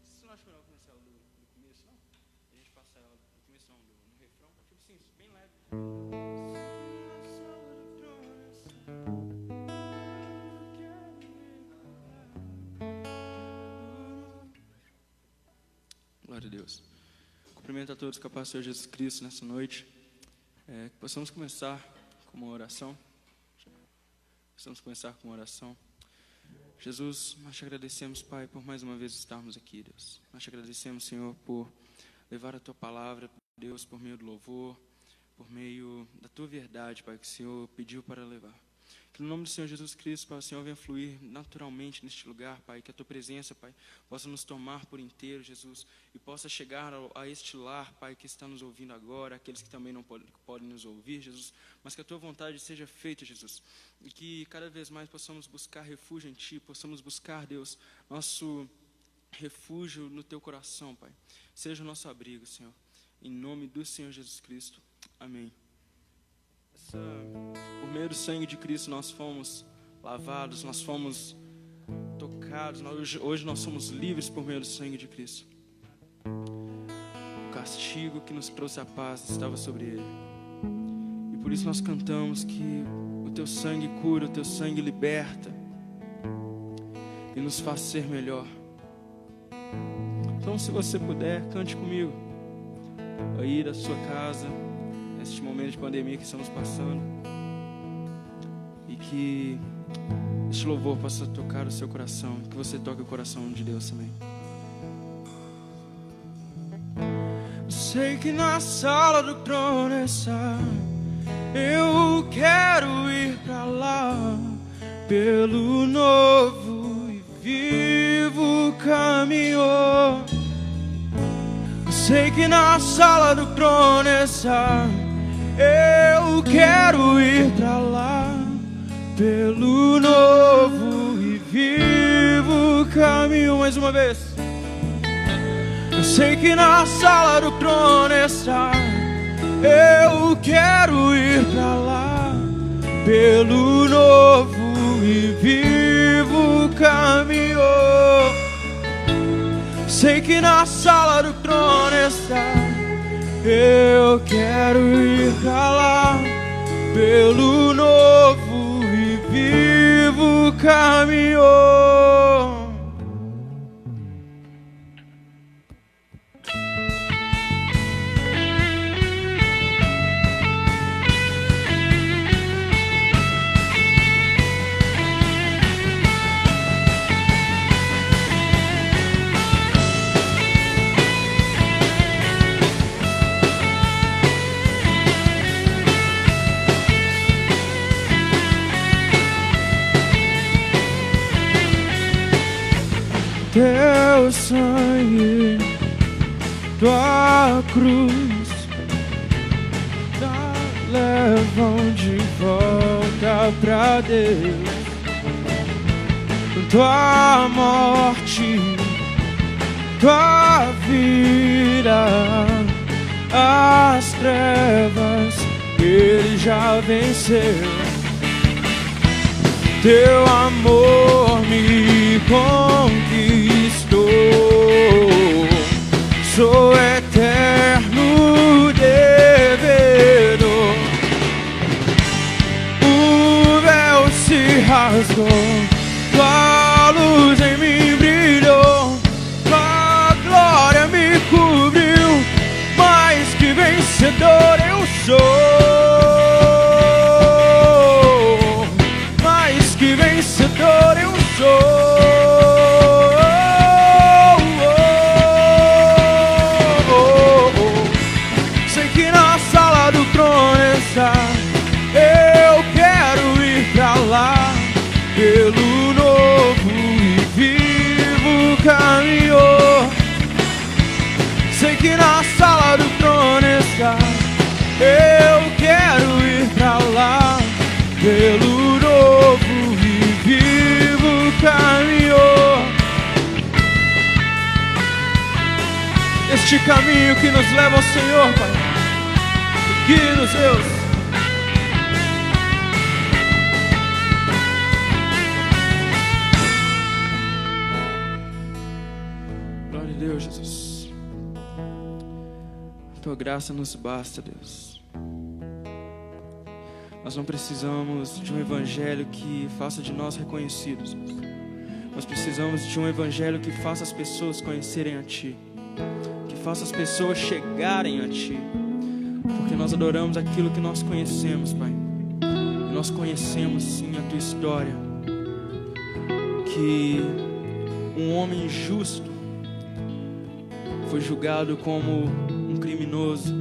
Você não acha melhor começar ela do começo, não? A gente passa ela do começo, não, no refrão, tipo assim, bem leve. Glória a Deus. Cumprimento a todos com a paz do Senhor Jesus Cristo nessa noite. Que possamos começar com uma oração. Jesus, nós te agradecemos, Pai, por mais uma vez estarmos aqui, Deus. Nós te agradecemos, Senhor, por levar a Tua palavra, Deus, por meio do louvor, por meio da Tua verdade, Pai, que o Senhor pediu para levar. Que no nome do Senhor Jesus Cristo, Pai, o Senhor venha fluir naturalmente neste lugar, Pai. Que a Tua presença, Pai, possa nos tomar por inteiro, Jesus. E possa chegar a este lar, Pai, que está nos ouvindo agora, aqueles que também não podem nos ouvir, Jesus. Mas que a Tua vontade seja feita, Jesus. E que cada vez mais possamos buscar refúgio em Ti. Possamos buscar, Deus, nosso refúgio no Teu coração, Pai. Seja o nosso abrigo, Senhor. Em nome do Senhor Jesus Cristo. Amém. Por meio do sangue de Cristo nós fomos lavados, nós fomos tocados, hoje nós somos livres por meio do sangue de Cristo. O castigo que nos trouxe a paz estava sobre Ele. E por isso nós cantamos que o Teu sangue cura, o Teu sangue liberta e nos faz ser melhor. Então, se você puder, cante comigo. Aí da sua casa, neste momento de pandemia que estamos passando, e que este louvor possa tocar o seu coração, que você toque o coração de Deus também. Sei que na sala do trono está, eu quero ir pra lá, pelo novo e vivo caminho. Sei que na sala do trono está, eu quero ir pra lá, pelo novo e vivo caminho. Mais uma vez. Eu sei que na sala do trono está, eu quero ir pra lá, pelo novo e vivo caminho. Sei que na sala do trono está, eu quero ir pra lá, pelo novo e vivo caminho. Teu sangue, Tua cruz, levam de volta pra Deus. Tua morte, Tua vida, as trevas Ele já venceu. Teu amor me conquistou. Sou eterno devedor. O véu se rasgou, Tua luz em mim brilhou, Tua glória me cobriu. Mais que vencedor eu sou. Vencedor eu sou. Sei que na sala do trono está, eu quero ir pra lá, pelo novo e vivo caminho. Sei que na sala do trono está, eu quero ir pra lá, pelo novo vivo caminho. este caminho que nos leva ao Senhor, Pai. Guie-nos, Deus. Glória a Deus, Jesus. A tua graça nos basta, Deus. Nós não precisamos de um evangelho que faça de nós reconhecidos. Nós precisamos de um evangelho que faça as pessoas conhecerem a Ti, que faça as pessoas chegarem a Ti, porque nós adoramos aquilo que nós conhecemos, Pai. E nós conhecemos sim a Tua história, que um homem justo foi julgado como um criminoso,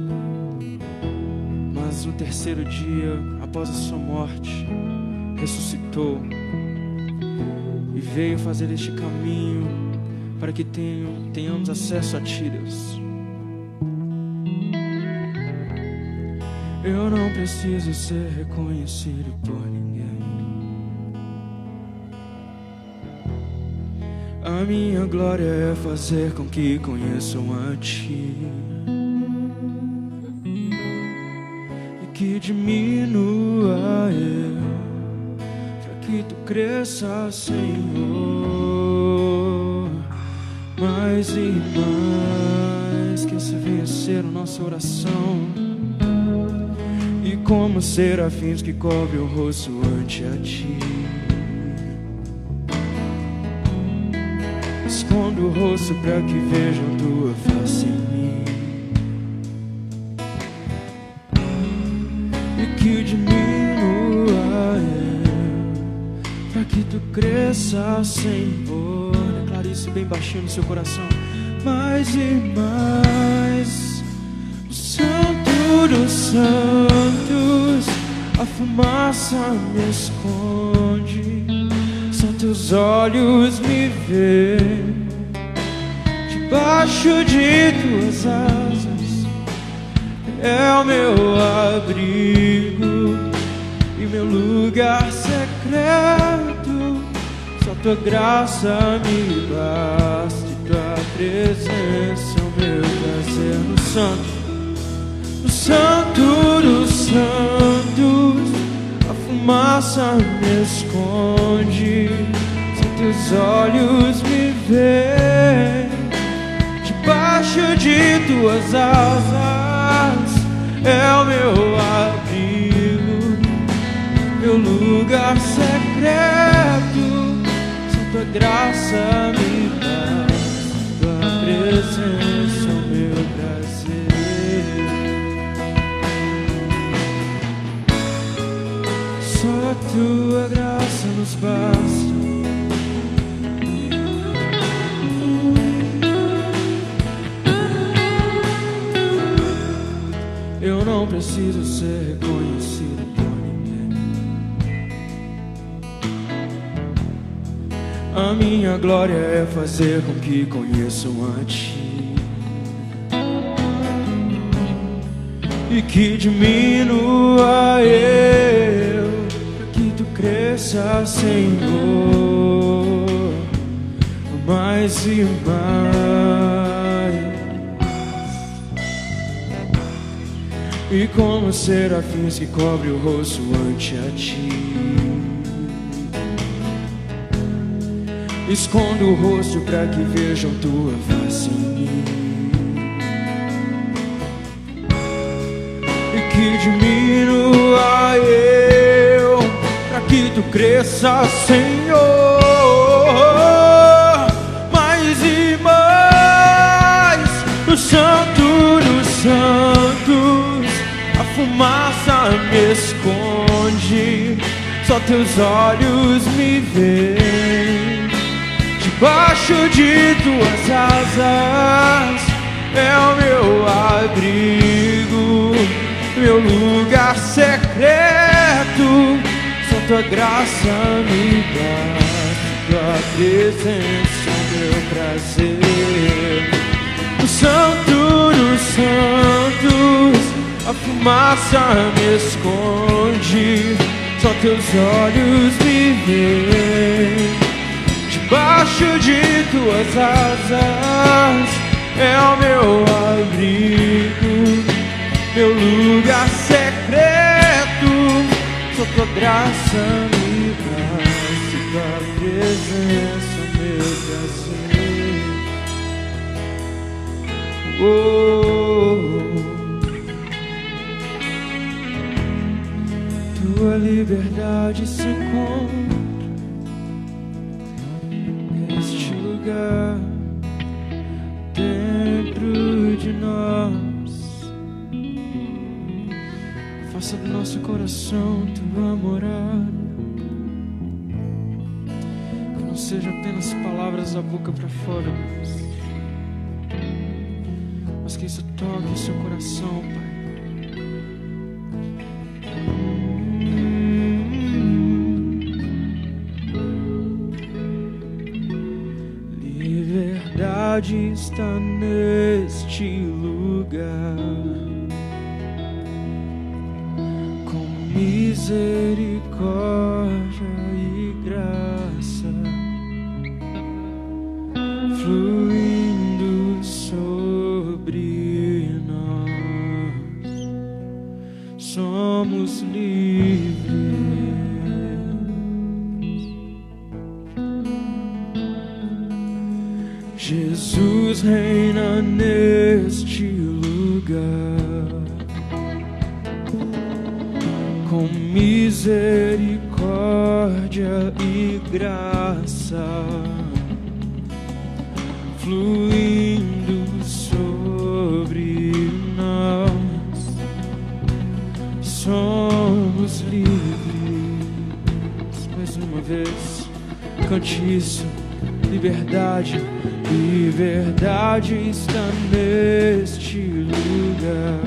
mas no terceiro dia, após a sua morte, ressuscitou e veio fazer este caminho para que tenhamos acesso a Ti, Deus. Eu não preciso ser reconhecido por ninguém. A minha glória é fazer com que conheçam a Ti, e que diminua eu, para que Tu cresça, Senhor. Mais e mais, que essa venha ser a nossa oração, e como serafins que cobrem o rosto ante a Ti. Escondo o rosto para que vejam Tua face em mim, e que diminua eu, para que Tu cresça, Senhor. Declare isso bem baixinho no seu coração. Mais e mais, o Santo dos Santos, a fumaça me esconde, só Teus olhos me veem. Debaixo de Tuas asas é o meu abrigo e meu lugar secreto. Só Tua graça me basta, e Tua presença é o meu prazer. No Santo dos Santos, a fumaça me esconde, só Teus olhos me veem. Debaixo de Tuas asas é o meu abrigo, meu lugar secreto. Só Tua graça me basta, Tua presença é o meu prazer. Só a Tua graça nos basta. Eu não preciso ser reconhecido por ninguém. A minha glória é fazer com que conheçam a Ti, e que diminua eu, para que Tu cresça, Senhor. Mais e mais, e como serafins que cobrem o rosto ante a Ti, escondo o rosto para que vejam Tua face em mim, e que diminua eu, para que Tu cresça, Senhor. Mais e mais, o Santo dos Santos, a fumaça me esconde, só Teus olhos me veem. Debaixo de Tuas asas é o meu abrigo, meu lugar secreto. Só Tua graça me basta, Tua presença é o meu prazer. O Santo dos Santos, a fumaça me esconde, só Teus olhos me veem. Debaixo de Tuas asas é o meu abrigo, meu lugar secreto, só tua graça me basta, tua presença me traz. Tua liberdade se encontra neste lugar, dentro de nós. Faça do nosso coração tua morada, que não seja apenas palavras da boca para fora, mas que isso toque o seu coração, Pai. Liberdade está neste lugar, com misericórdia e graça fluindo sobre nós. Somos livres. Jesus reina neste lugar, com misericórdia e graça fluindo sobre nós. Somos livres. Mais uma vez, cante isso. Liberdade, liberdade está neste lugar,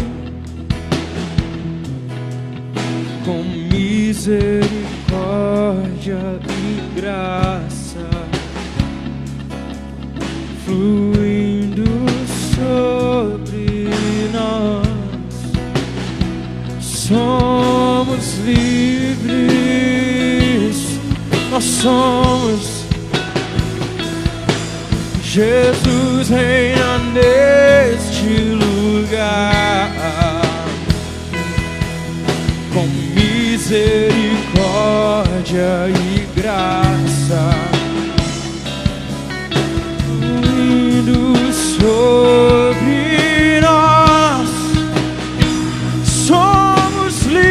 com misericórdia e graça fluindo sobre nós. Somos livres, nós somos. Jesus reina neste lugar, com misericórdia e graça fluindo sobre nós. Somos livres.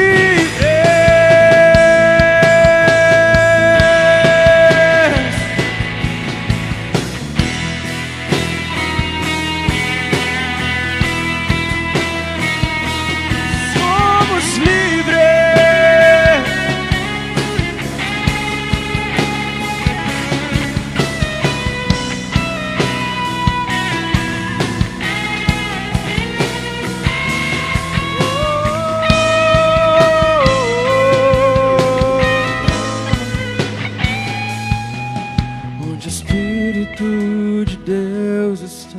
Onde o Espírito de Deus está,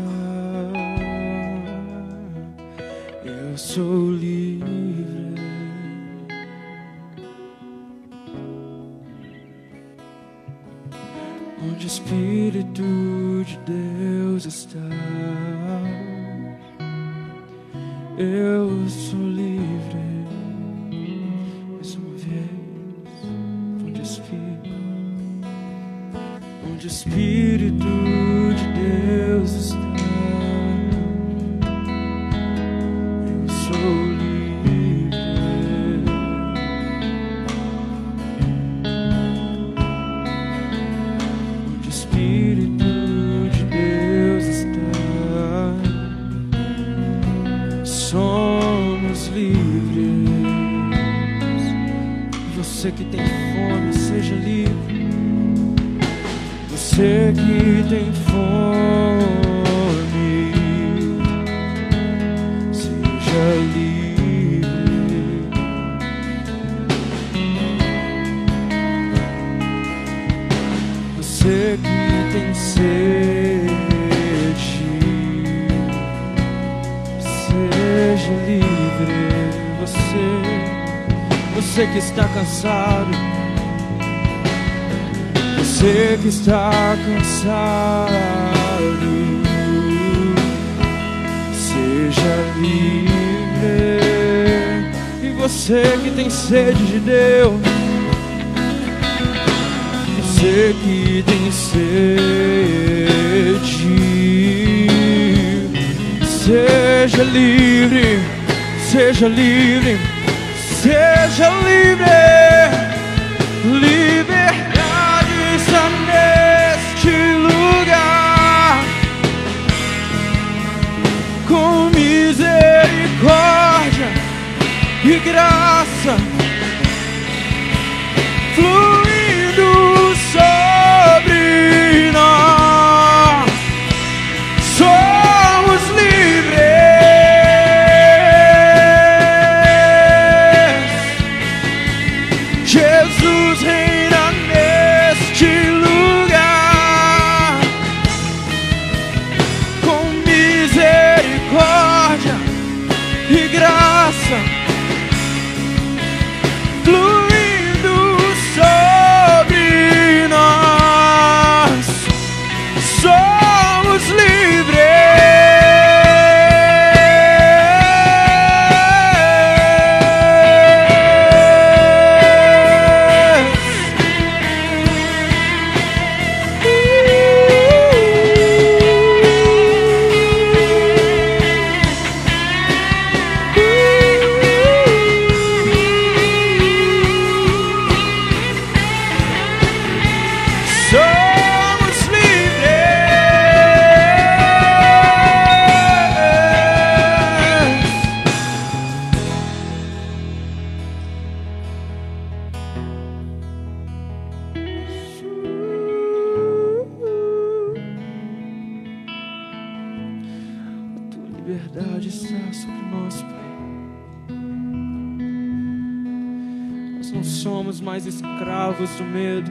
eu sou livre. Onde o Espírito de Deus está, eu sou livre. Mais uma vez, onde o Espírito de Deus está, eu sou livre. Onde o Espírito de Deus está, somos livres. Você que tem fome, seja livre. Você que tem fome, seja livre. Você que tem sede, seja livre. Você que está cansado, você que está cansado, seja Você que tem sede de Deus, você que tem sede, seja livre, seja livre, seja livre. Liberdade está neste lugar, com misericórdia e graça fluindo sobre nós. Somos livres. Jesus reina neste lugar, com misericórdia e graça fluindo sobre nós. Somos livres. Somos a tua liberdade está sobre nós, Pai. Nós não somos mais escravos do medo,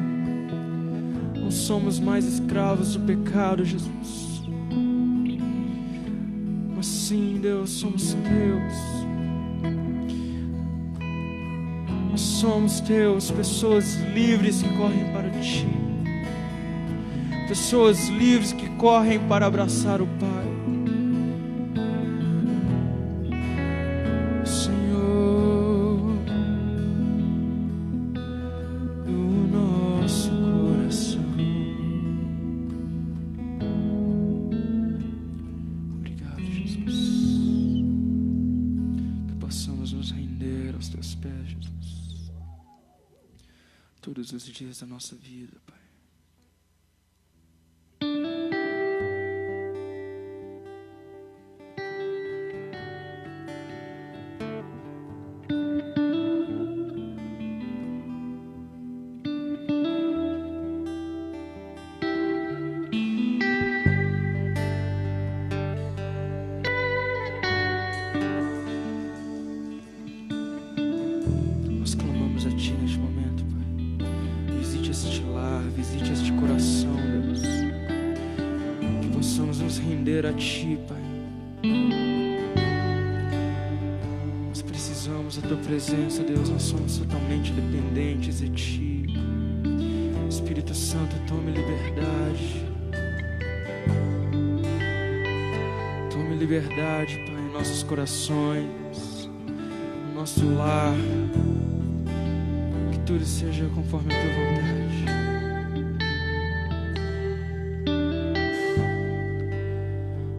não somos mais escravos do pecado, Jesus. Mas sim, Deus, somos teus. Nós somos teus, pessoas livres que correm para ti, pessoas livres que correm para abraçar o Pai. Senhor do nosso coração, obrigado, Jesus, que possamos nos render aos teus pés, Jesus, todos os dias da nossa vida, Pai. Nós clamamos a Ti neste momento, Pai. Visite este lar, visite este coração, Deus. Que possamos nos render a Ti, Pai. Nós precisamos da Tua presença, Deus. Nós somos totalmente dependentes de Ti. Espírito Santo, tome liberdade. Tome liberdade, Pai, em nossos corações, no nosso lar. Que tudo seja conforme a Tua vontade.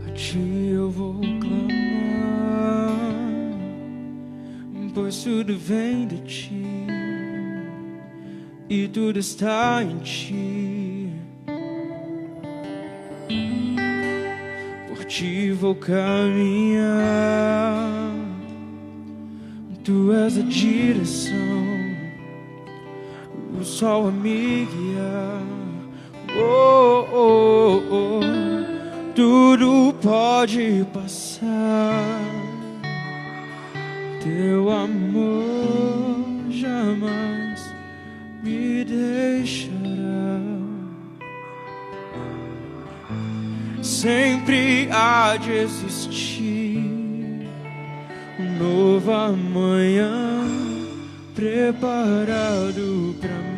A Ti eu vou clamar, pois tudo vem de Ti e tudo está em Ti. Por Ti vou caminhar, Tu és a direção, o sol a me guiar. Oh, oh, oh. Tudo pode passar, Teu amor jamais me deixará. Sempre há de existir um novo amanhã preparado pra mim.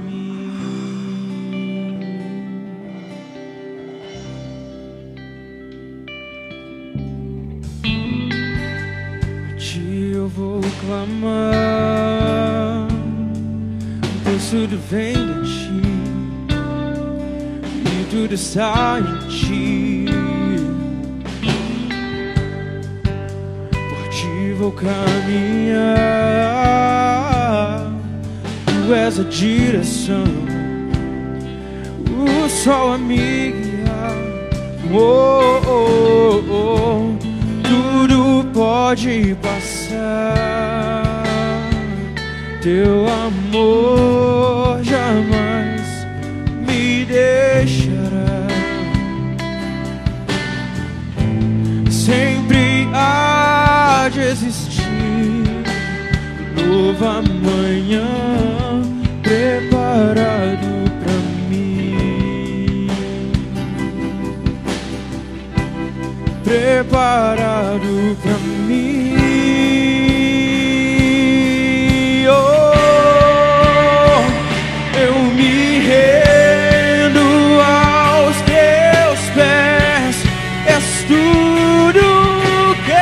A Ti eu vou clamar, pois tudo vem de ti e tudo está em ti. Por ti vou caminhar, tu és a direção, o sol a me guiar. Oh, oh, oh. Tudo pode passar, teu amor jamais me deixará. Sempre há de existir novo amanhã preparado pra mim, preparado pra mim. Oh, eu me rendo aos teus pés, és tudo que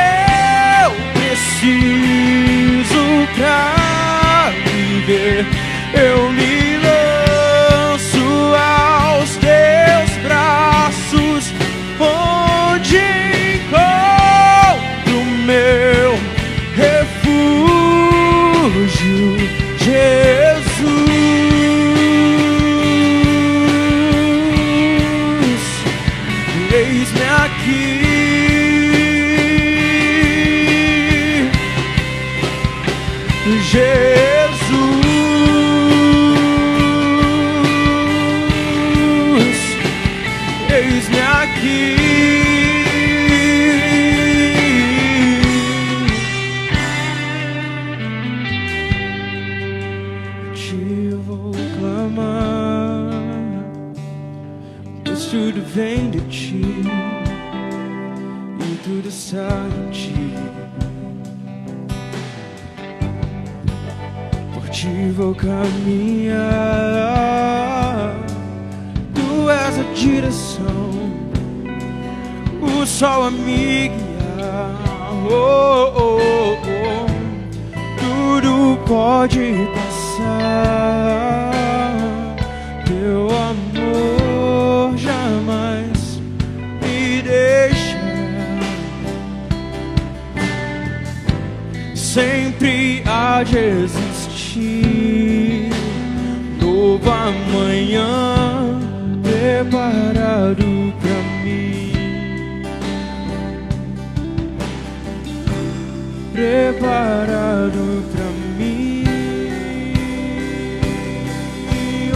eu preciso pra viver. Eu me lanço aos teus braços, onde encontro meu refúgio, Jesus. Eis-me aqui, Jesus, eis-me aqui. Te vou clamar, pois tudo vem de ti e tudo está em ti. Por ti vou caminhar, tu és a direção, o sol a me guiar. Oh, oh, oh. Tudo pode passar, teu amor jamais me deixará. Sempre há de existir novo amanhã preparado pra mim, preparado pra mim.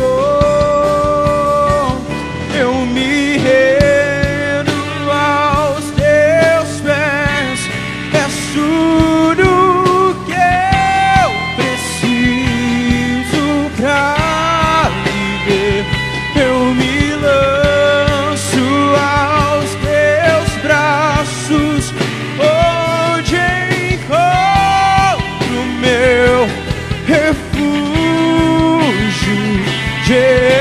Oh, eu me rendo aos teus pés, és tudo que eu preciso pra viver. Eu me lanço aos teus braços, onde encontro meu refúgio, Jesus.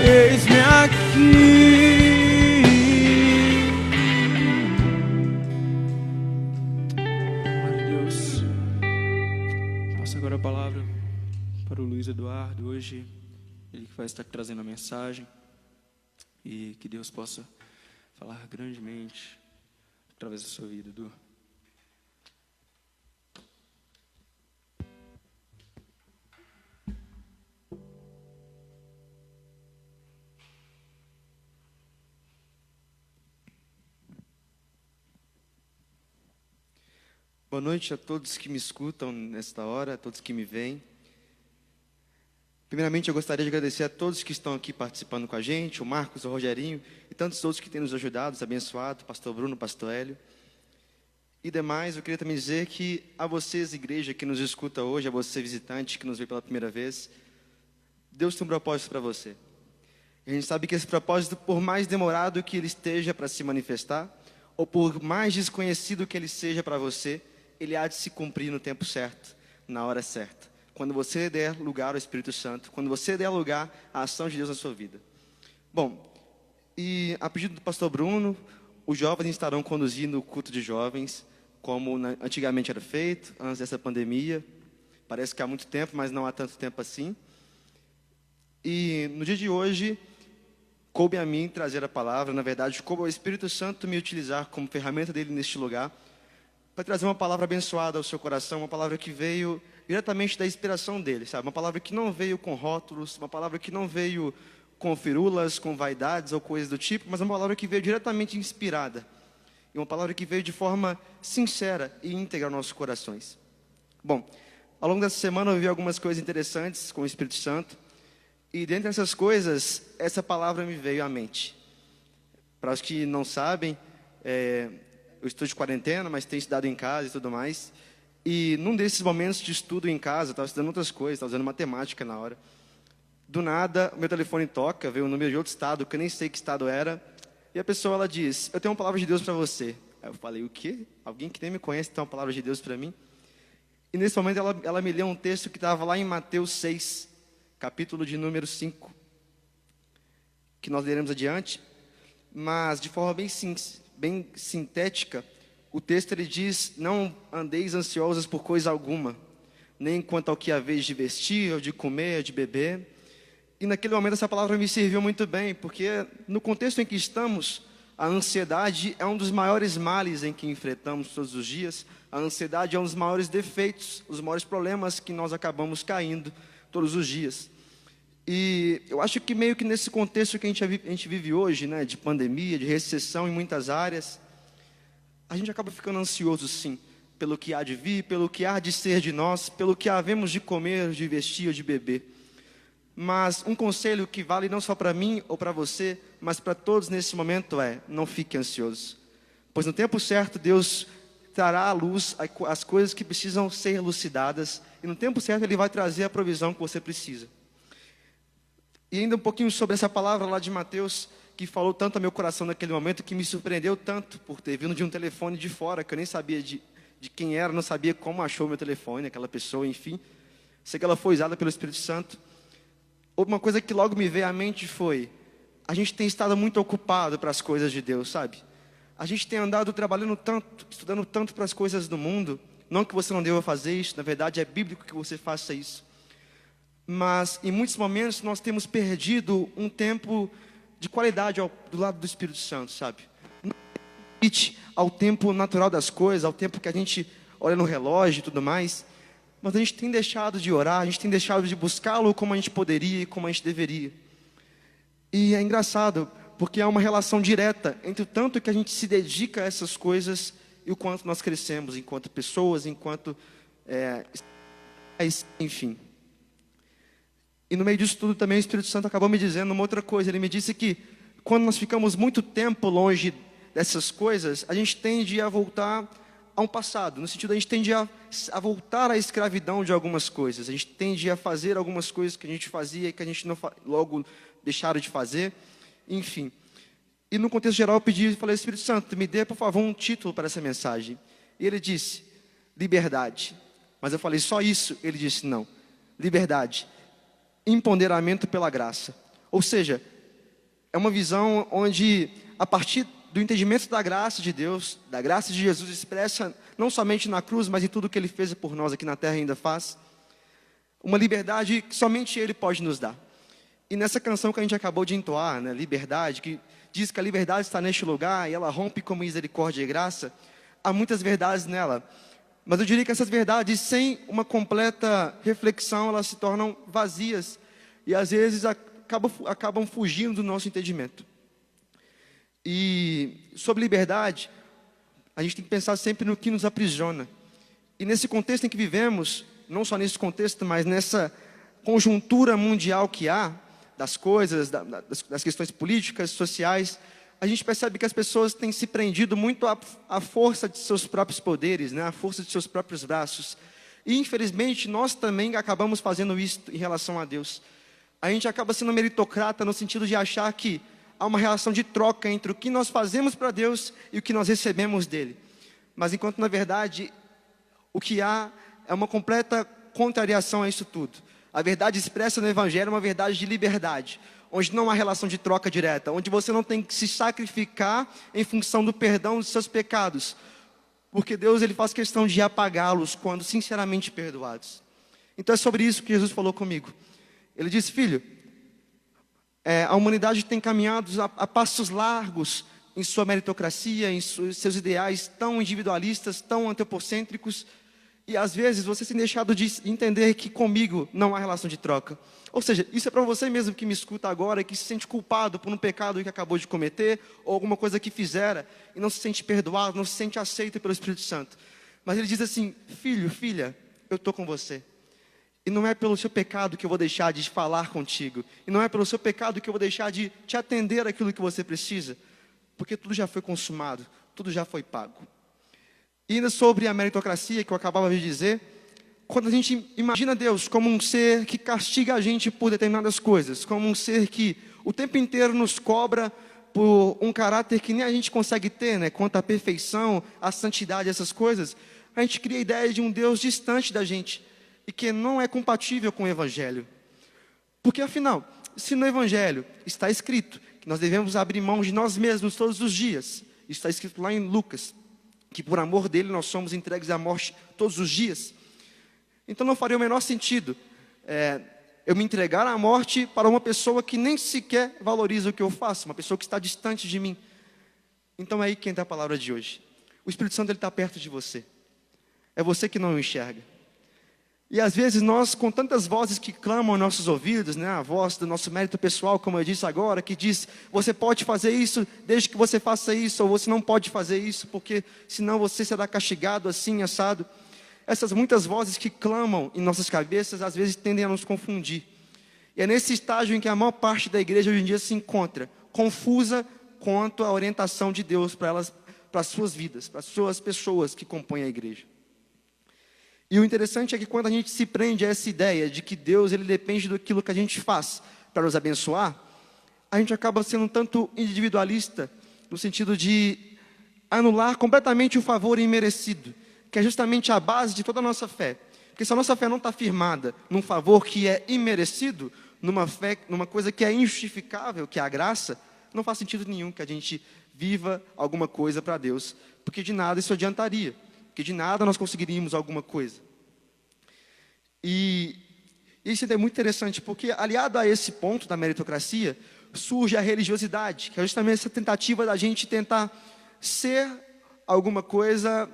Eis-me aqui. Glória a Deus. Passo agora a palavra para o Luiz Eduardo. Hoje, ele que vai estar trazendo a mensagem. E que Deus possa falar grandemente através da sua vida, Edu. Boa noite a todos que me escutam nesta hora, a todos que me veem. Primeiramente, eu gostaria de agradecer a todos que estão aqui participando com a gente, o Marcos, o Rogerinho e tantos outros que têm nos ajudado, nos abençoado, pastor Bruno, pastor Hélio. E demais, eu queria também dizer que a vocês, igreja, que nos escuta hoje, a você, visitante, que nos vê pela primeira vez, Deus tem um propósito para você. E a gente sabe que esse propósito, por mais demorado que ele esteja para se manifestar, ou por mais desconhecido que ele seja para você, ele há de se cumprir no tempo certo, na hora certa. Quando você der lugar ao Espírito Santo, quando você der lugar à ação de Deus na sua vida. Bom, e a pedido do pastor Bruno, os jovens estarão conduzindo o culto de jovens, como antigamente era feito, antes dessa pandemia. Parece que há muito tempo, mas não há tanto tempo assim. E no dia de hoje, coube a mim trazer a palavra, na verdade, coube ao Espírito Santo me utilizar como ferramenta dele neste lugar, para trazer uma palavra abençoada ao seu coração, uma palavra que veio diretamente da inspiração dele, sabe? Uma palavra que não veio com rótulos, uma palavra que não veio com firulas, com vaidades ou coisas do tipo, mas uma palavra que veio diretamente inspirada. E uma palavra que veio de forma sincera e íntegra aos nossos corações. Bom, ao longo dessa semana eu vi algumas coisas interessantes com o Espírito Santo. E dentre essas coisas, essa palavra me veio à mente. Para os que não sabem, eu estou de quarentena, mas tenho estudado em casa e tudo mais. E num desses momentos de estudo em casa, eu estava estudando outras coisas, estava usando matemática na hora. Do nada, o meu telefone toca, veio um número de outro estado, que eu nem sei que estado era. E a pessoa, ela diz, eu tenho uma palavra de Deus para você. Aí eu falei, o quê? Alguém que nem me conhece tem uma palavra de Deus para mim? E nesse momento ela me leu um texto que estava lá em Mateus 6, capítulo de número 5, que nós leremos adiante. Mas de forma bem sintética, o texto ele diz, não andeis ansiosos por coisa alguma, nem quanto ao que haveis de vestir, ou de comer, ou de beber. E naquele momento essa palavra me serviu muito bem, porque no contexto em que estamos, a ansiedade é um dos maiores males em que enfrentamos todos os dias. A ansiedade é um dos maiores defeitos, os maiores problemas que nós acabamos caindo todos os dias. E eu acho que meio que nesse contexto que a gente vive hoje, né, de pandemia, de recessão em muitas áreas, a gente acaba ficando ansioso sim, pelo que há de vir, pelo que há de ser de nós, pelo que havemos de comer, de vestir ou de beber. Mas um conselho que vale não só para mim ou para você, mas para todos nesse momento é, não fique ansioso. Pois no tempo certo Deus trará à luz as coisas que precisam ser elucidadas, e no tempo certo Ele vai trazer a provisão que você precisa. E ainda um pouquinho sobre essa palavra lá de Mateus, que falou tanto ao meu coração naquele momento, que me surpreendeu tanto por ter vindo de um telefone de fora, que eu nem sabia de quem era, não sabia como achou meu telefone, aquela pessoa, enfim. Sei que ela foi usada pelo Espírito Santo. Uma coisa que logo me veio à mente foi, a gente tem estado muito ocupado para as coisas de Deus, sabe? A gente tem andado trabalhando tanto, estudando tanto para as coisas do mundo, não que você não deva fazer isso, na verdade é bíblico que você faça isso. Mas em muitos momentos nós temos perdido um tempo de qualidade do lado do Espírito Santo, sabe? Não limite ao tempo natural das coisas, ao tempo que a gente olha no relógio e tudo mais. Mas a gente tem deixado de orar, a gente tem deixado de buscá-lo como a gente poderia e como a gente deveria. E é engraçado, porque há uma relação direta entre o tanto que a gente se dedica a essas coisas e o quanto nós crescemos enquanto pessoas, enquanto... enfim. E no meio disso tudo também o Espírito Santo acabou me dizendo uma outra coisa. Ele me disse que quando nós ficamos muito tempo longe dessas coisas, a gente tende a voltar a um passado. No sentido, a gente tende a voltar à escravidão de algumas coisas. A gente tende a fazer algumas coisas que a gente fazia e que a gente não logo deixaram de fazer. Enfim. E no contexto geral eu pedi e falei, Espírito Santo, me dê por favor um título para essa mensagem. E ele disse, liberdade. Mas eu falei, só isso? Ele disse, não. Liberdade. Empoderamento pela graça. Ou seja, é uma visão onde, a partir do entendimento da graça de Deus, da graça de Jesus expressa, não somente na cruz, mas em tudo que Ele fez por nós aqui na terra e ainda faz, uma liberdade que somente Ele pode nos dar. E nessa canção que a gente acabou de entoar, né, Liberdade, que diz que a liberdade está neste lugar, e ela rompe com misericórdia e graça, há muitas verdades nela. Mas eu diria que essas verdades, sem uma completa reflexão, elas se tornam vazias. E às vezes acabam fugindo do nosso entendimento. E sobre liberdade, a gente tem que pensar sempre no que nos aprisiona. E nesse contexto em que vivemos, não só nesse contexto, mas nessa conjuntura mundial que há, das coisas, das questões políticas, sociais, a gente percebe que as pessoas têm se prendido muito à força de seus próprios poderes, né? À força de seus próprios braços. E infelizmente nós também acabamos fazendo isso em relação a Deus. A gente acaba sendo meritocrata no sentido de achar que há uma relação de troca entre o que nós fazemos para Deus e o que nós recebemos dele. Mas enquanto na verdade o que há é uma completa contrariação a isso tudo. A verdade expressa no Evangelho é uma verdade de liberdade, onde não há relação de troca direta, onde você não tem que se sacrificar em função do perdão dos seus pecados, porque Deus ele faz questão de apagá-los quando sinceramente perdoados. Então é sobre isso que Jesus falou comigo. Ele disse: filho, a humanidade tem caminhado a passos largos em sua meritocracia, em seus ideais tão individualistas, tão antropocêntricos, e às vezes você tem deixado de entender que comigo não há relação de troca. Ou seja, isso é para você mesmo que me escuta agora e que se sente culpado por um pecado que acabou de cometer, ou alguma coisa que fizera, e não se sente perdoado, não se sente aceito pelo Espírito Santo. Mas ele diz assim: filho, filha, eu estou com você. E não é pelo seu pecado que eu vou deixar de falar contigo. E não é pelo seu pecado que eu vou deixar de te atender aquilo que você precisa. Porque tudo já foi consumado, tudo já foi pago. E ainda sobre a meritocracia que eu acabava de dizer, quando a gente imagina Deus como um ser que castiga a gente por determinadas coisas, como um ser que o tempo inteiro nos cobra por um caráter que nem a gente consegue ter, né? Quanto à perfeição, à santidade, essas coisas, a gente cria a ideia de um Deus distante da gente e que não é compatível com o Evangelho. Porque afinal, se no Evangelho está escrito que nós devemos abrir mão de nós mesmos todos os dias, está escrito lá em Lucas, que por amor dele nós somos entregues à morte todos os dias, então não faria o menor sentido eu me entregar à morte para uma pessoa que nem sequer valoriza o que eu faço, uma pessoa que está distante de mim. Então é aí que entra a palavra de hoje. O Espírito Santo ele está perto de você. É você que não o enxerga. E às vezes nós, com tantas vozes que clamam em nossos ouvidos, né, a voz do nosso mérito pessoal, como eu disse agora, que diz: você pode fazer isso desde que você faça isso, ou você não pode fazer isso, porque senão você será castigado assim, assado. Essas muitas vozes que clamam em nossas cabeças, às vezes tendem a nos confundir. E é nesse estágio em que a maior parte da igreja hoje em dia se encontra, confusa quanto à orientação de Deus para elas, para as suas vidas, para as suas pessoas que compõem a igreja. E o interessante é que quando a gente se prende a essa ideia de que Deus ele depende daquilo que a gente faz para nos abençoar, a gente acaba sendo um tanto individualista, no sentido de anular completamente o favor imerecido, que é justamente a base de toda a nossa fé. Porque se a nossa fé não está firmada num favor que é imerecido, numa coisa que é injustificável, que é a graça, não faz sentido nenhum que a gente viva alguma coisa para Deus, porque de nada isso adiantaria. Porque de nada nós conseguiríamos alguma coisa. E isso é muito interessante, porque aliado a esse ponto da meritocracia, surge a religiosidade, que é justamente essa tentativa da gente tentar ser alguma coisa,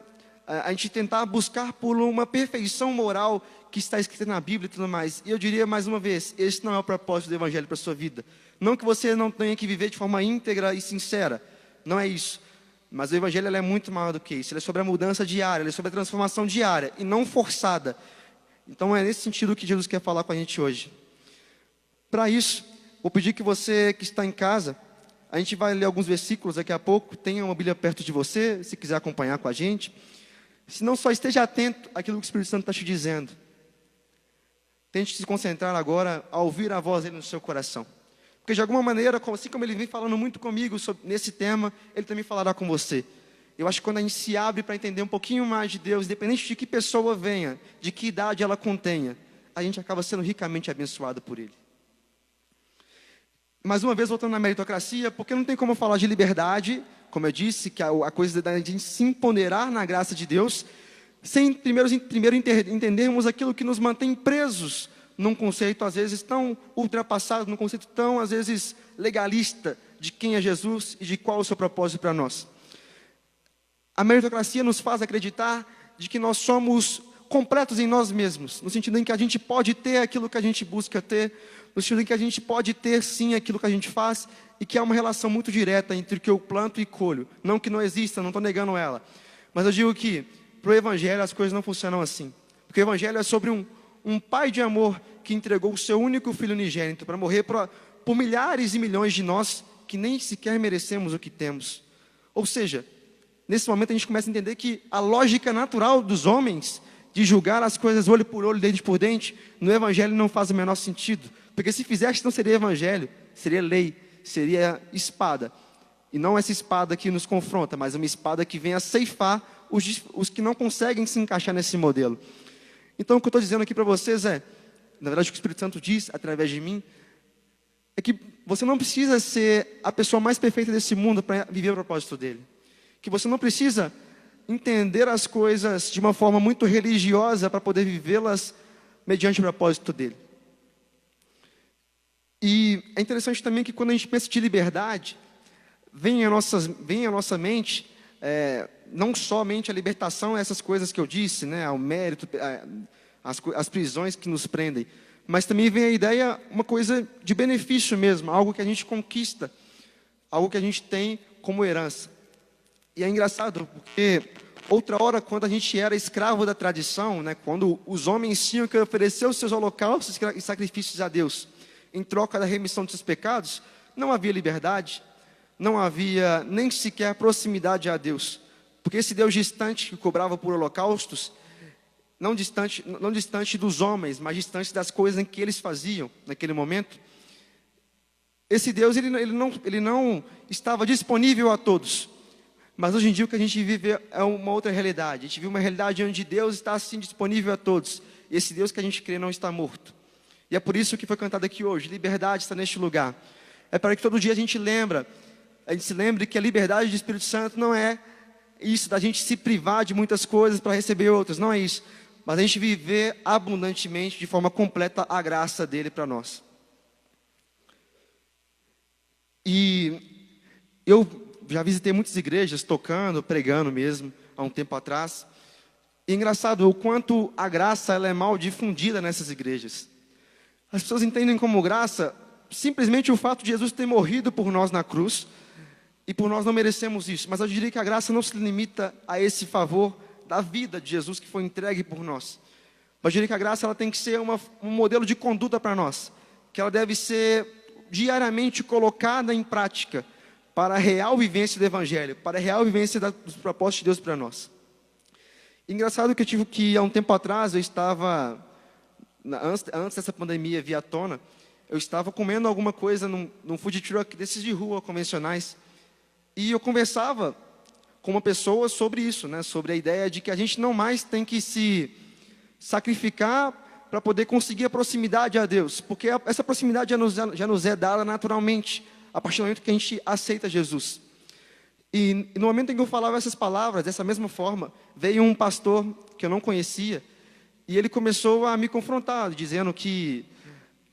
a gente tentar buscar por uma perfeição moral que está escrita na Bíblia e tudo mais. E eu diria mais uma vez, esse não é o propósito do Evangelho para a sua vida. Não que você não tenha que viver de forma íntegra e sincera, não é isso. Mas o Evangelho ele é muito maior do que isso. Ele é sobre a mudança diária, ele é sobre a transformação diária e não forçada. Então é nesse sentido que Jesus quer falar com a gente hoje. Para isso, vou pedir que você que está em casa, a gente vai ler alguns versículos daqui a pouco. Tenha uma Bíblia perto de você, se quiser acompanhar com a gente. Se não, só esteja atento àquilo que o Espírito Santo está te dizendo. Tente se concentrar agora a ouvir a voz dele no seu coração. Porque de alguma maneira, assim como ele vem falando muito comigo nesse tema, ele também falará com você. Eu acho que quando a gente se abre para entender um pouquinho mais de Deus, independente de que pessoa venha, de que idade ela contenha, a gente acaba sendo ricamente abençoado por ele. Mais uma vez, voltando na meritocracia, porque não tem como falar de liberdade, como eu disse, que a coisa da gente se empoderar na graça de Deus, sem primeiro entendermos aquilo que nos mantém presos num conceito, às vezes, tão ultrapassado, num conceito tão, às vezes, legalista de quem é Jesus e de qual é o seu propósito para nós. A meritocracia nos faz acreditar de que nós somos completos em nós mesmos, no sentido em que a gente pode ter aquilo que a gente busca ter, no sentido em que a gente pode ter, sim, aquilo que a gente faz, e que há uma relação muito direta entre o que eu planto e colho. Não que não exista, não estou negando ela. Mas eu digo que, para o Evangelho, as coisas não funcionam assim. Porque o Evangelho é sobre um pai de amor que entregou o seu único filho unigênito para morrer por milhares e milhões de nós que nem sequer merecemos o que temos. Ou seja, nesse momento a gente começa a entender que a lógica natural dos homens de julgar as coisas olho por olho, dente por dente, no Evangelho não faz o menor sentido. Porque se fizesse não seria Evangelho, seria lei, seria espada. E não essa espada que nos confronta, mas uma espada que vem a ceifar os que não conseguem se encaixar nesse modelo. Então, o que eu estou dizendo aqui para vocês é, na verdade, o que o Espírito Santo diz através de mim, é que você não precisa ser a pessoa mais perfeita desse mundo para viver o propósito dele. Que você não precisa entender as coisas de uma forma muito religiosa para poder vivê-las mediante o propósito dele. E é interessante também que quando a gente pensa de liberdade, vem à nossa mente, não somente a libertação, essas coisas que eu disse, né, ao mérito, as prisões que nos prendem, mas também vem a ideia, uma coisa de benefício mesmo, algo que a gente conquista, algo que a gente tem como herança. E é engraçado, porque outra hora, quando a gente era escravo da tradição, né, quando os homens tinham que oferecer os seus holocaustos e sacrifícios a Deus, em troca da remissão de seus pecados, não havia liberdade, não havia nem sequer proximidade a Deus. Porque esse Deus distante que cobrava por holocaustos, não distante dos homens, mas distante das coisas em que eles faziam naquele momento, esse Deus ele não estava disponível a todos. Mas hoje em dia o que a gente vive é uma outra realidade. A gente vive uma realidade onde Deus está assim disponível a todos. E esse Deus que a gente crê não está morto. E é por isso que foi cantado aqui hoje, liberdade está neste lugar. É para que todo dia a gente se lembre que a liberdade do Espírito Santo não é isso da gente se privar de muitas coisas para receber outras, não é isso. Mas a gente viver abundantemente, de forma completa, a graça dele para nós. E eu já visitei muitas igrejas, tocando, pregando mesmo, há um tempo atrás. E é engraçado o quanto a graça ela é mal difundida nessas igrejas. As pessoas entendem como graça simplesmente o fato de Jesus ter morrido por nós na cruz, e por nós não merecemos isso. Mas eu diria que a graça não se limita a esse favor da vida de Jesus que foi entregue por nós. Mas eu diria que a graça ela tem que ser um modelo de conduta para nós, que ela deve ser diariamente colocada em prática para a real vivência do Evangelho, para a real vivência dos propósitos de Deus para nós. Engraçado que eu tive que, há um tempo atrás, eu estava, antes dessa pandemia vir à tona, eu estava comendo alguma coisa num food truck desses de rua, convencionais, e eu conversava com uma pessoa sobre isso, né, sobre a ideia de que a gente não mais tem que se sacrificar para poder conseguir a proximidade a Deus, porque essa proximidade já nos é dada naturalmente, a partir do momento que a gente aceita Jesus. E no momento em que eu falava essas palavras, dessa mesma forma, veio um pastor que eu não conhecia, e ele começou a me confrontar, dizendo que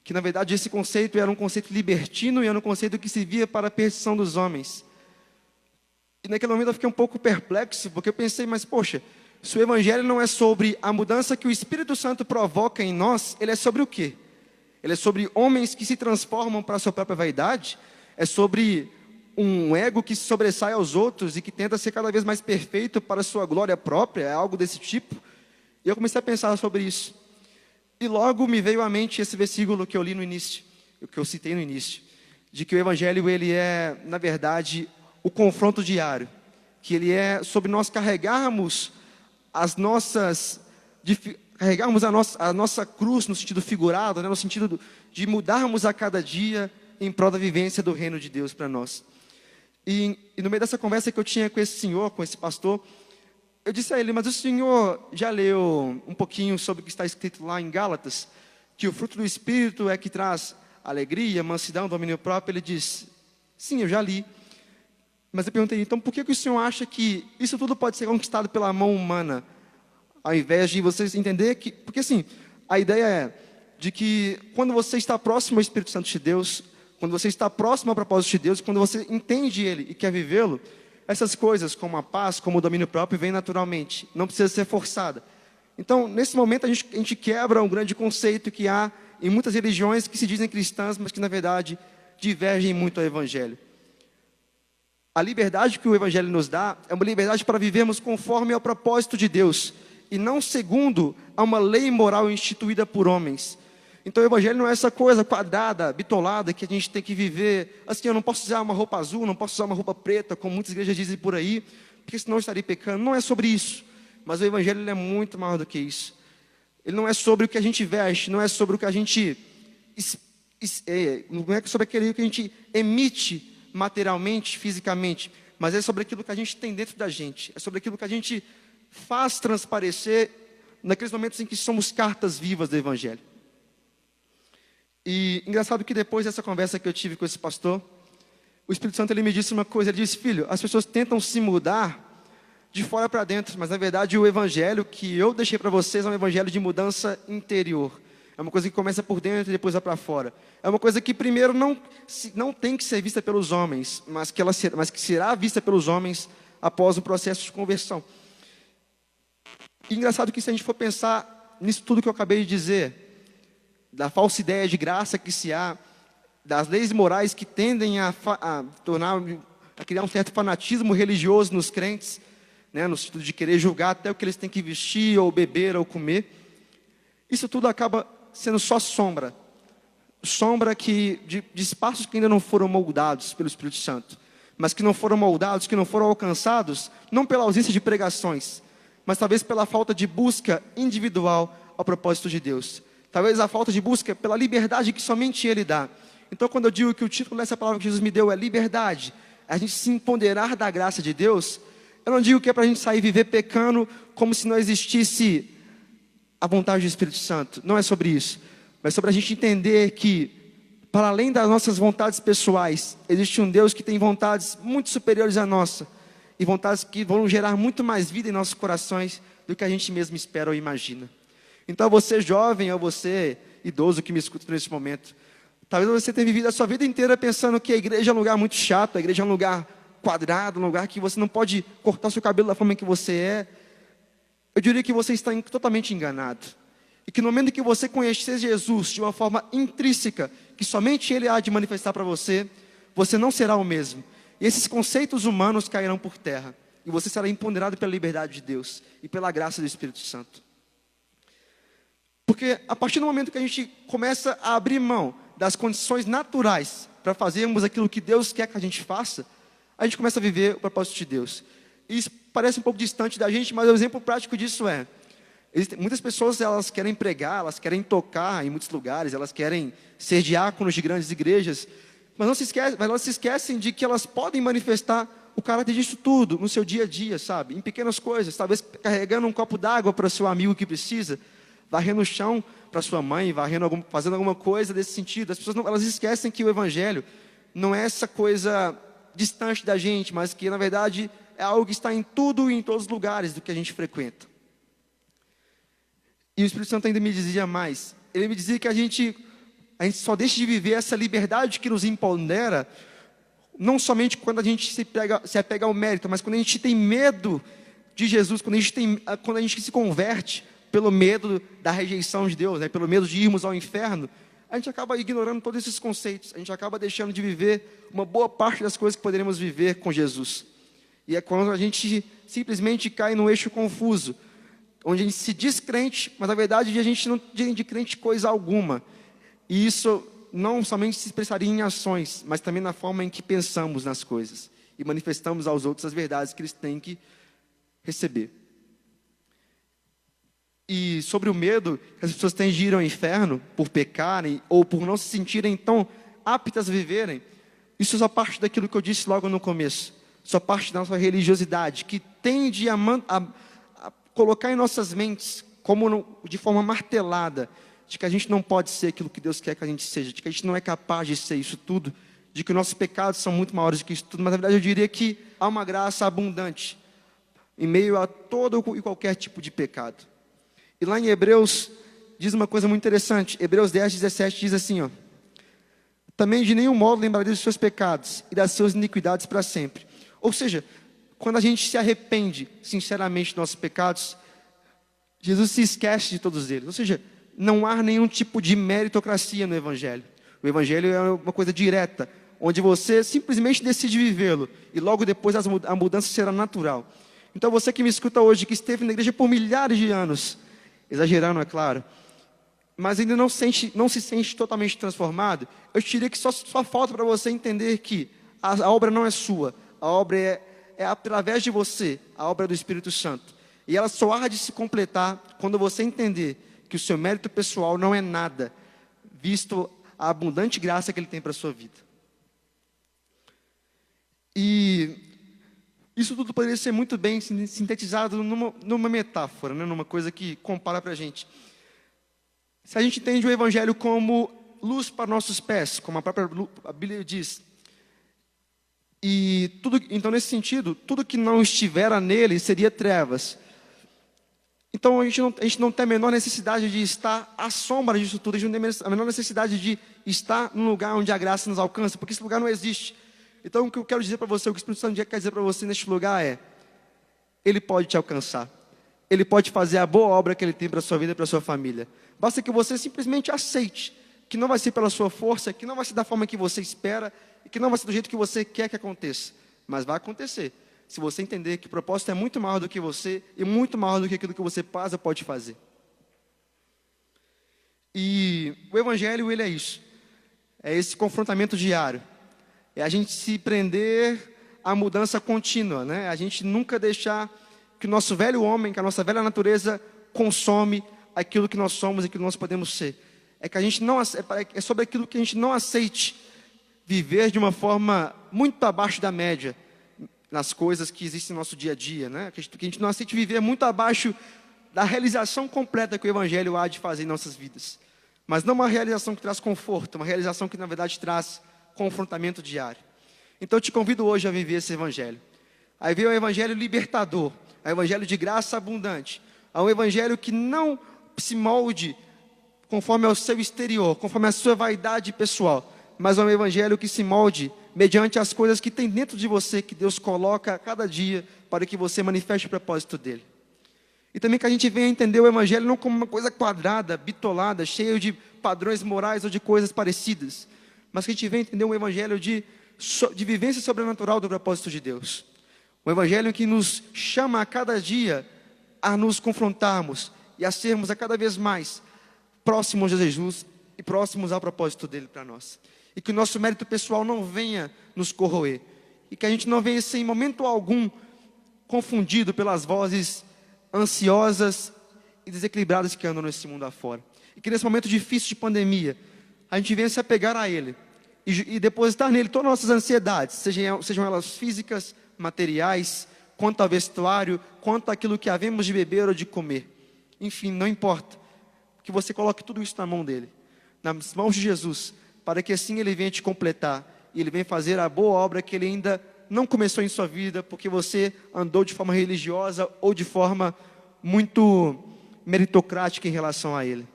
na verdade esse conceito era um conceito libertino e era um conceito que servia para a perdição dos homens. E naquele momento eu fiquei um pouco perplexo, porque eu pensei, mas poxa, se o Evangelho não é sobre a mudança que o Espírito Santo provoca em nós, ele é sobre o quê? Ele é sobre homens que se transformam para a sua própria vaidade? É sobre um ego que se sobressai aos outros e que tenta ser cada vez mais perfeito para a sua glória própria? É algo desse tipo? E eu comecei a pensar sobre isso. E logo me veio à mente esse versículo que eu li no início, que eu citei no início, de que o Evangelho ele é, na verdade, o confronto diário, que ele é sobre nós carregarmos a nossa cruz no sentido figurado, né, no sentido de mudarmos a cada dia em prol da vivência do reino de Deus para nós. E no meio dessa conversa que eu tinha com esse senhor, com esse pastor, eu disse a ele, mas o senhor já leu um pouquinho sobre o que está escrito lá em Gálatas, que o fruto do Espírito é que traz alegria, mansidão, domínio próprio? Ele disse, sim, eu já li. Mas eu perguntei, então por que o senhor acha que isso tudo pode ser conquistado pela mão humana, ao invés de vocês entender que... Porque assim, a ideia é de que quando você está próximo ao Espírito Santo de Deus, quando você está próximo ao propósito de Deus, quando você entende Ele e quer vivê-lo, essas coisas como a paz, como o domínio próprio, vêm naturalmente, não precisa ser forçada. Então, nesse momento, a gente quebra um grande conceito que há em muitas religiões que se dizem cristãs, mas que na verdade divergem muito ao Evangelho. A liberdade que o Evangelho nos dá é uma liberdade para vivermos conforme ao propósito de Deus e não segundo a uma lei moral instituída por homens. Então o Evangelho não é essa coisa quadrada, bitolada, que a gente tem que viver assim, eu não posso usar uma roupa azul, não posso usar uma roupa preta, como muitas igrejas dizem por aí, porque senão eu estarei pecando. Não é sobre isso, mas o Evangelho ele é muito maior do que isso. Ele não é sobre o que a gente veste, não é sobre o que a gente... não é sobre aquilo que a gente emite materialmente, fisicamente, mas é sobre aquilo que a gente tem dentro da gente, é sobre aquilo que a gente faz transparecer naqueles momentos em que somos cartas vivas do Evangelho. E engraçado que depois dessa conversa que eu tive com esse pastor, o Espírito Santo ele me disse uma coisa, ele disse: filho, as pessoas tentam se mudar de fora para dentro, mas na verdade o Evangelho que eu deixei para vocês é um Evangelho de mudança interior. É uma coisa que começa por dentro e depois vai para fora. É uma coisa que primeiro não tem que ser vista pelos homens, mas que será vista pelos homens após o processo de conversão. E engraçado que se a gente for pensar nisso tudo que eu acabei de dizer, da falsa ideia de graça que se há, das leis morais que tendem a criar um certo fanatismo religioso nos crentes, né, no sentido de querer julgar até o que eles têm que vestir, ou beber, ou comer, isso tudo acaba sendo só sombra de espaços que ainda não foram moldados pelo Espírito Santo, mas que não foram moldados, que não foram alcançados, não pela ausência de pregações, mas talvez pela falta de busca individual ao propósito de Deus. Talvez a falta de busca pela liberdade que somente Ele dá. Então, quando eu digo que o título dessa palavra que Jesus me deu é liberdade, a gente se empoderar da graça de Deus, eu não digo que é para a gente sair e viver pecando como se não existisse a vontade do Espírito Santo. Não é sobre isso. Mas sobre a gente entender que, para além das nossas vontades pessoais, existe um Deus que tem vontades muito superiores à nossa. E vontades que vão gerar muito mais vida em nossos corações do que a gente mesmo espera ou imagina. Então, você jovem ou você idoso que me escuta nesse momento, talvez você tenha vivido a sua vida inteira pensando que a igreja é um lugar muito chato, a igreja é um lugar quadrado, um lugar que você não pode cortar seu cabelo da forma que você é. Eu diria que você está totalmente enganado. E que no momento que você conhecer Jesus de uma forma intrínseca, que somente Ele há de manifestar para você, você não será o mesmo. E esses conceitos humanos cairão por terra. E você será empoderado pela liberdade de Deus e pela graça do Espírito Santo. Porque a partir do momento que a gente começa a abrir mão das condições naturais para fazermos aquilo que Deus quer que a gente faça, a gente começa a viver o propósito de Deus. E isso parece um pouco distante da gente, mas o exemplo prático disso muitas pessoas elas querem pregar, elas querem tocar em muitos lugares, elas querem ser diáconos de grandes igrejas, mas elas se esquecem de que elas podem manifestar o caráter disso tudo no seu dia a dia, sabe? Em pequenas coisas, talvez carregando um copo d'água para o seu amigo que precisa, varrendo o chão para sua mãe, fazendo alguma coisa desse sentido. As pessoas elas esquecem que o Evangelho não é essa coisa distante da gente, mas que na verdade é algo que está em tudo e em todos os lugares do que a gente frequenta. E o Espírito Santo ainda me dizia mais. Ele me dizia que a gente só deixa de viver essa liberdade que nos empodera, não somente quando a gente se apega ao mérito, mas quando a gente tem medo de Jesus, quando a gente se converte pelo medo da rejeição de Deus, né, pelo medo de irmos ao inferno, a gente acaba ignorando todos esses conceitos, a gente acaba deixando de viver uma boa parte das coisas que poderíamos viver com Jesus. E é quando a gente simplesmente cai num eixo confuso, onde a gente se diz crente, mas na verdade a gente não tem de crente coisa alguma. E isso não somente se expressaria em ações, mas também na forma em que pensamos nas coisas e manifestamos aos outros as verdades que eles têm que receber. E sobre o medo que as pessoas têm de ir ao inferno por pecarem ou por não se sentirem tão aptas a viverem, isso só parte daquilo que eu disse logo no começo. Só parte da nossa religiosidade, que tende a colocar em nossas mentes, de forma martelada, de que a gente não pode ser aquilo que Deus quer que a gente seja, de que a gente não é capaz de ser isso tudo, de que nossos pecados são muito maiores do que isso tudo. Mas na verdade eu diria que há uma graça abundante em meio a todo e qualquer tipo de pecado. E lá em Hebreus diz uma coisa muito interessante. Hebreus 10, 17 diz assim, ó: também de nenhum modo lembrarei dos seus pecados e das suas iniquidades para sempre. Ou seja, quando a gente se arrepende sinceramente dos nossos pecados, Jesus se esquece de todos eles. Ou seja, não há nenhum tipo de meritocracia no Evangelho. O Evangelho é uma coisa direta, onde você simplesmente decide vivê-lo e logo depois a mudança será natural. Então você que me escuta hoje, que esteve na igreja por milhares de anos, exagerando, é claro, mas ainda não se sente totalmente transformado, eu diria que só falta para você entender que a obra não é sua, a obra é através de você, a obra do Espírito Santo. E ela só há de se completar quando você entender que o seu mérito pessoal não é nada, visto a abundante graça que Ele tem para a sua vida. E Isso tudo poderia ser muito bem sintetizado numa metáfora, né? Numa coisa que compara para a gente. Se a gente entende o Evangelho como luz para nossos pés, como a própria Bíblia diz, então nesse sentido, tudo que não estivera nele seria trevas. Então a gente não tem a menor necessidade de estar à sombra disso tudo, a gente não tem a menor necessidade de estar num lugar onde a graça nos alcança, porque esse lugar não existe. Então o que eu quero dizer para você, o que o Espírito Santo quer dizer para você neste lugar é: Ele pode te alcançar, Ele pode fazer a boa obra que Ele tem para a sua vida e para a sua família. Basta que você simplesmente aceite que não vai ser pela sua força, que não vai ser da forma que você espera, e que não vai ser do jeito que você quer que aconteça, mas vai acontecer, se você entender que o propósito é muito maior do que você, e muito maior do que aquilo que você faz ou pode fazer. E o Evangelho, ele é isso, é esse confrontamento diário, é a gente se prender à mudança contínua, né? A gente nunca deixar que o nosso velho homem, que a nossa velha natureza consome aquilo que nós somos e aquilo que nós podemos ser. É que a gente não, é sobre aquilo que a gente não aceite viver de uma forma muito abaixo da média nas coisas que existem no nosso dia a dia, né? Que a gente não aceite viver muito abaixo da realização completa que o Evangelho há de fazer em nossas vidas. Mas não uma realização que traz conforto, uma realização que na verdade traz confrontamento diário. Então eu te convido hoje a viver esse Evangelho. A viver um Evangelho libertador, um Evangelho de graça abundante, a um Evangelho que não se molde conforme ao seu exterior, conforme a sua vaidade pessoal, mas é um Evangelho que se molde mediante as coisas que tem dentro de você, que Deus coloca a cada dia para que você manifeste o propósito dele. E também que a gente venha entender o Evangelho não como uma coisa quadrada, bitolada, cheia de padrões morais ou de coisas parecidas, mas que a gente venha entender um Evangelho de vivência sobrenatural do propósito de Deus. Um Evangelho que nos chama a cada dia a nos confrontarmos e a sermos a cada vez mais próximos de Jesus e próximos ao propósito dele para nós. E que o nosso mérito pessoal não venha nos corroer. E que a gente não venha ser em momento algum confundido pelas vozes ansiosas e desequilibradas que andam nesse mundo afora. E que nesse momento difícil de pandemia, a gente venha se apegar a ele e depositar nele todas as nossas ansiedades, sejam elas físicas, materiais, quanto ao vestuário, quanto àquilo que havemos de beber ou de comer. Enfim, não importa. Que você coloque tudo isso na mão dele, nas mãos de Jesus, para que assim ele venha te completar, e ele venha fazer a boa obra que ele ainda não começou em sua vida, porque você andou de forma religiosa ou de forma muito meritocrática em relação a ele.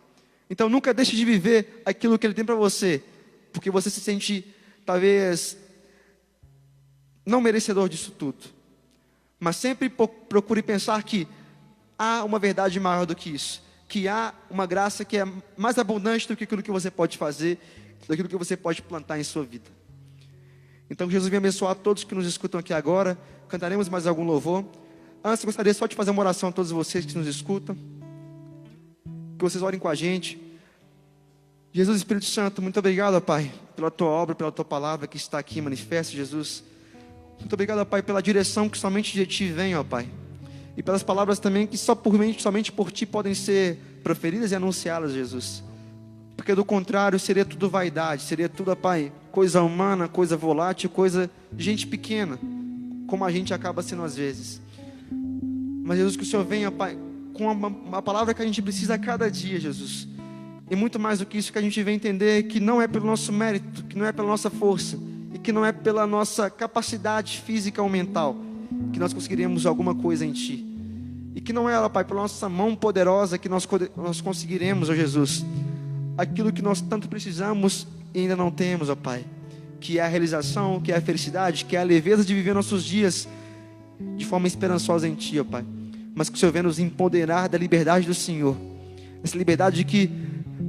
Então nunca deixe de viver aquilo que ele tem para você, porque você se sente talvez não merecedor disso tudo, mas sempre procure pensar que há uma verdade maior do que isso, que há uma graça que é mais abundante do que aquilo que você pode fazer, daquilo que você pode plantar em sua vida. Então que Jesus venha abençoar todos que nos escutam aqui agora. Cantaremos mais algum louvor. Antes eu gostaria só de fazer uma oração a todos vocês que nos escutam, que vocês orem com a gente. Jesus, Espírito Santo, muito obrigado, Pai, pela Tua obra, pela Tua palavra que está aqui manifesta, Jesus. Muito obrigado, Pai, pela direção que somente de Ti vem, ó Pai, e pelas palavras também que somente por Ti podem ser proferidas e anunciadas, Jesus. Porque do contrário seria tudo vaidade, seria tudo, Pai, coisa humana, coisa volátil, coisa de gente pequena, como a gente acaba sendo às vezes. Mas Jesus, que o Senhor venha, Pai, com uma palavra que a gente precisa a cada dia, Jesus. E muito mais do que isso, que a gente vem entender que não é pelo nosso mérito, que não é pela nossa força, e que não é pela nossa capacidade física ou mental, que nós conseguiremos alguma coisa em Ti. E que não é, Pai, pela nossa mão poderosa que nós conseguiremos, ó Jesus, aquilo que nós tanto precisamos e ainda não temos, ó Pai, que é a realização, que é a felicidade, que é a leveza de viver nossos dias de forma esperançosa em Ti, ó Pai. Mas que o Senhor venha nos empoderar da liberdade do Senhor, essa liberdade que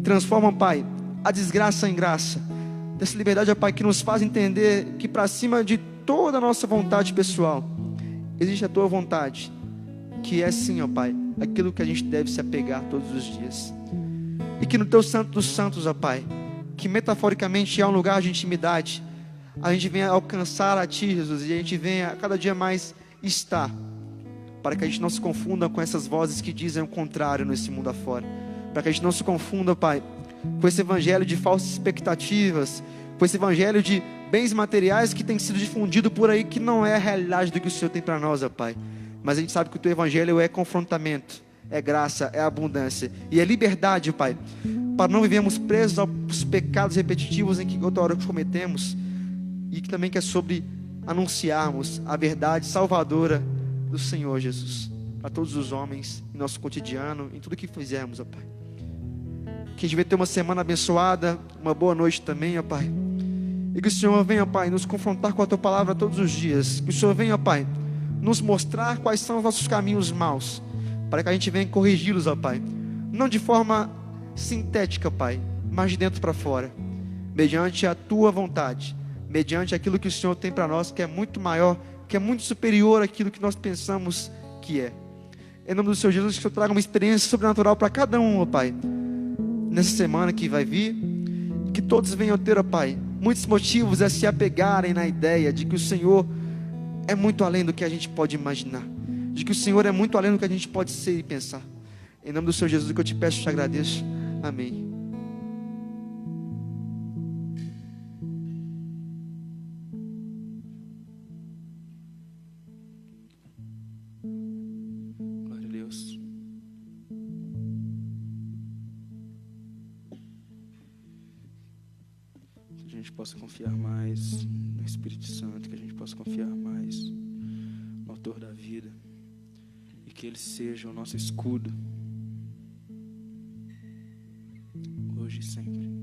transforma, Pai, a desgraça em graça, dessa liberdade, ó Pai, que nos faz entender que para cima de toda a nossa vontade pessoal, existe a Tua vontade, que é sim, ó Pai, aquilo que a gente deve se apegar todos os dias. E que no Teu Santo dos Santos, ó Pai, que metaforicamente é um lugar de intimidade, a gente venha alcançar a Ti, Jesus, e a gente venha a cada dia mais estar, para que a gente não se confunda com essas vozes que dizem o contrário nesse mundo afora, para que a gente não se confunda, Pai, com esse evangelho de falsas expectativas, com esse evangelho de bens materiais que tem sido difundido por aí, que não é a realidade do que o Senhor tem para nós, ó Pai. Mas a gente sabe que o Teu evangelho é confrontamento, é graça, é abundância e é liberdade, Pai, para não vivermos presos aos pecados repetitivos em que outra hora cometemos, e que também que é sobre anunciarmos a verdade salvadora do Senhor Jesus para todos os homens, em nosso cotidiano, em tudo que fizermos, ó Pai. Que a gente vai ter uma semana abençoada, uma boa noite também, ó Pai. E que o Senhor venha, Pai, nos confrontar com a Tua palavra todos os dias. Que o Senhor venha, Pai, nos mostrar quais são os nossos caminhos maus, para que a gente venha corrigi-los, ó Pai. Não de forma sintética, Pai, mas de dentro para fora, mediante a Tua vontade, mediante aquilo que o Senhor tem para nós, que é muito maior, que é muito superior àquilo que nós pensamos que é. Em nome do Senhor Jesus, que o Senhor traga uma experiência sobrenatural para cada um, ó Pai, nessa semana que vai vir. Que todos venham ter, ó Pai, muitos motivos a se apegarem na ideia de que o Senhor é muito além do que a gente pode imaginar, de que o Senhor é muito além do que a gente pode ser e pensar. Em nome do Senhor Jesus, que eu te peço e te agradeço. Amém. Glória a Deus. Que a gente possa confiar mais no Espírito Santo, que a gente possa confiar mais no Autor da vida, e que Ele seja o nosso escudo, hoje e sempre.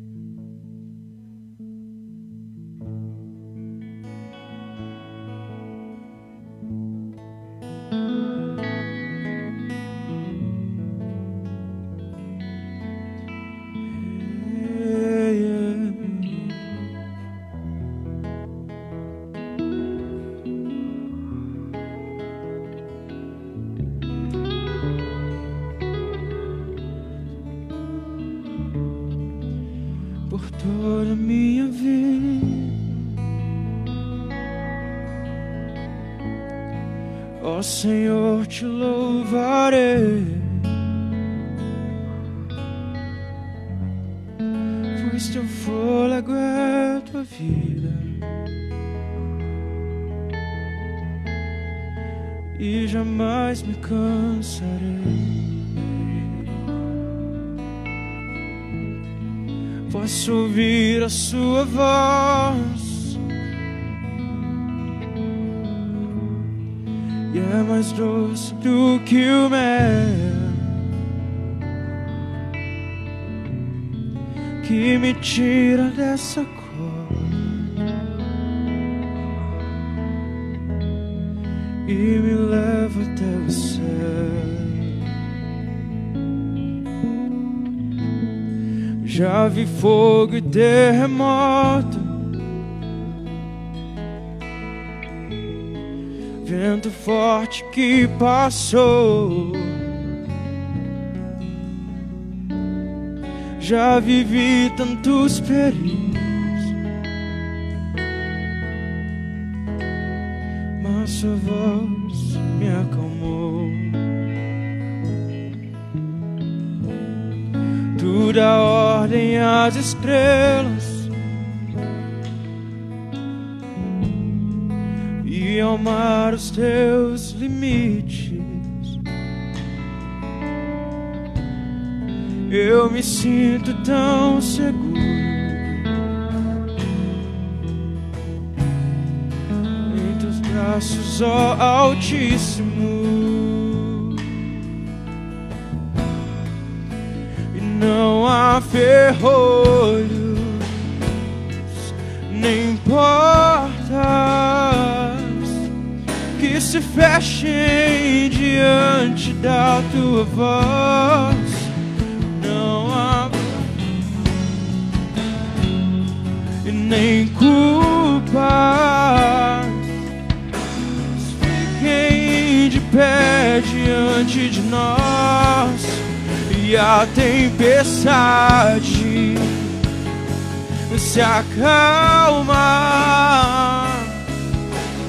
Por toda a minha vida, ó Senhor, te louvarei, pois teu fôlego é tua vida, e jamais me cansarei. Posso ouvir a sua voz, e é mais doce do que o mel, que me tira dessa cor e me leva até o céu. Já vi fogo e terremoto, vento forte que passou. Já vivi tantos perigos, mas sua voz me acalmou. Tu dá ordem às estrelas e ao mar os teus limites. Eu me sinto tão seguro em teus braços, ó Altíssimo. Não há ferrolhos, nem portas que se fechem diante da tua voz. Não há nem culpas, fiquem de pé diante de nós. E a tempestade se acalma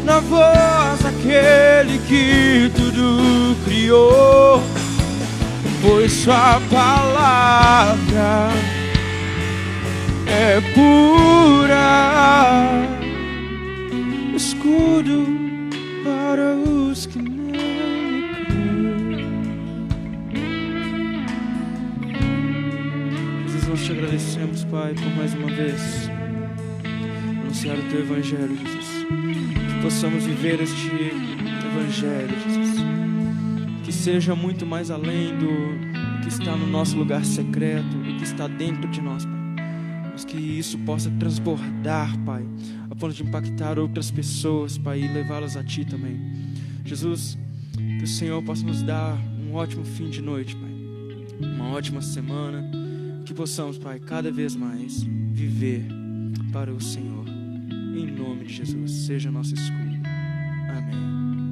na voz daquele que tudo criou, pois sua palavra é pura, escudo para os que nele creem. Jesus, nós te agradecemos, Pai, por mais uma vez anunciar o teu evangelho, Jesus. Que possamos viver este evangelho, Jesus. Que seja muito mais além do que está no nosso lugar secreto, do que está dentro de nós, Pai. Mas que isso possa transbordar, Pai, a ponto de impactar outras pessoas, Pai, e levá-las a Ti também. Jesus, que o Senhor possa nos dar um ótimo fim de noite, Pai, uma ótima semana, que possamos, Pai, cada vez mais viver para o Senhor. Em nome de Jesus, seja nosso escudo. Amém.